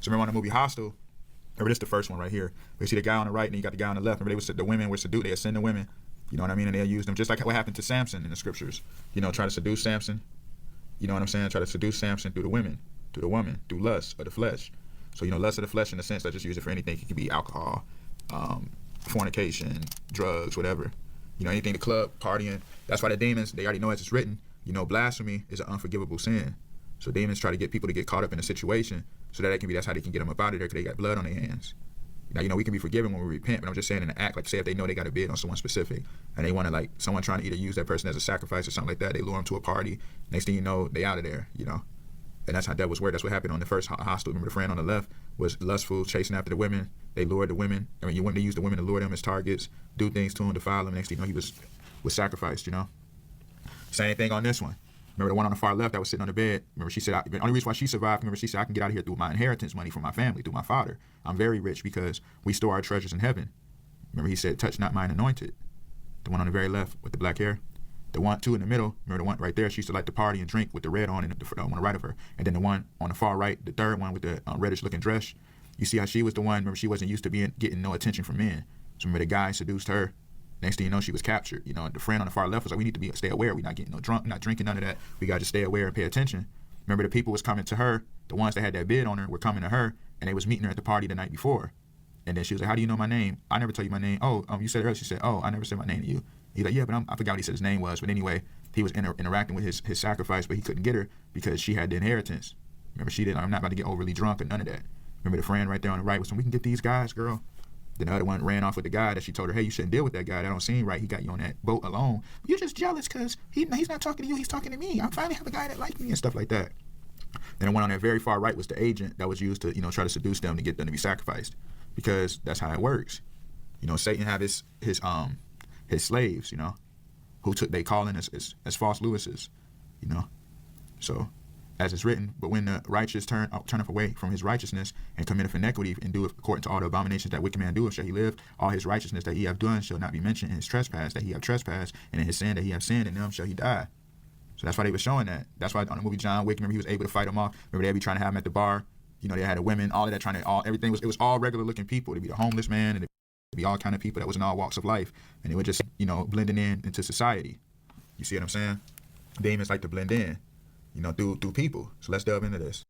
So remember on the movie Hostel, remember this the first one right here. You see the guy on the right and you got the guy on the left. Remember the women were seduced. They ascend the women. You know what I mean? And they'll use them just like what happened to Samson in the scriptures. You know, try to seduce Samson. You know what I'm saying? Try to seduce Samson through the women, through the woman, through lust of the flesh. So, you know, lust of the flesh in the sense, let's just use it for anything. It can be alcohol, fornication, drugs, whatever. You know, anything, the club, partying. That's why the demons, they already know as it's written, you know, blasphemy is an unforgivable sin. So demons try to get people to get caught up in a situation so that that's how they can get them up out of there because they got blood on their hands. Now, you know, we can be forgiven when we repent, but I'm just saying in the act, like say if they know they got a bid on someone specific and they want to, like, someone trying to either use that person as a sacrifice or something like that, they lure them to a party. Next thing you know, they out of there, you know. And that's how devils work. That's what happened on the first hostel. Remember the friend on the left was lustful, chasing after the women. They lured the women. I mean, they used the women to lure them as targets, do things to them, defile them. Next thing you know, he was sacrificed, you know. Same thing on this one. Remember the one on the far left that was sitting on the bed? Remember she said, the only reason why she survived, remember she said, I can get out of here through my inheritance money from my family, through my father. I'm very rich because we store our treasures in heaven. Remember he said, touch not mine anointed. The one on the very left with the black hair. The one, two in the middle, remember the one right there, she used to like to party and drink with the red on and on the right of her. And then the one on the far right, the third one with the reddish looking dress, you see how she was the one, remember she wasn't used to getting no attention from men. So remember the guy seduced her. Next thing you know, she was captured. You know, the friend on the far left was like, we need to stay aware. We're not getting no drunk, not drinking, none of that. We got to stay aware and pay attention. Remember the people was coming to her, the ones that had that bid on her were coming to her, and they was meeting her at the party the night before. And then she was like, how do you know my name? I never tell you my name. Oh, you said it earlier. She said, oh, I never said my name to you. He's like, yeah, but I forgot what he said his name was. But anyway, he was interacting with his sacrifice, but he couldn't get her because she had the inheritance. Remember, she didn't, I'm not about to get overly drunk or none of that. Remember the friend right there on the right was saying, we can get these guys, girl. Then the other one ran off with the guy that she told her, hey, you shouldn't deal with that guy. That don't seem right. He got you on that boat alone. You're just jealous because he's not talking to you. He's talking to me. I finally have a guy that likes me and stuff like that. Then the one on that very far right was the agent that was used to, you know, try to seduce them to get them to be sacrificed, because that's how it works. You know, Satan have his slaves, you know, who they call in as false Lewises, you know. So, as it's written, but when the righteous turneth away from his righteousness and committeth iniquity and doeth according to all the abominations that wicked man doeth, shall he live. All his righteousness that he have done shall not be mentioned in his trespass that he have trespassed, and in his sin that he have sinned, in them shall he die. So that's why they were showing that. That's why on the movie John Wick, remember he was able to fight them off. Remember they'd be trying to have him at the bar. You know, they had the women, all of that, everything it was all regular looking people. There'd be the homeless man, and there'd be all kind of people that was in all walks of life, and they were just, you know, blending into society. You see what I'm saying? Demons like to blend in, you know, through people. So let's delve into this.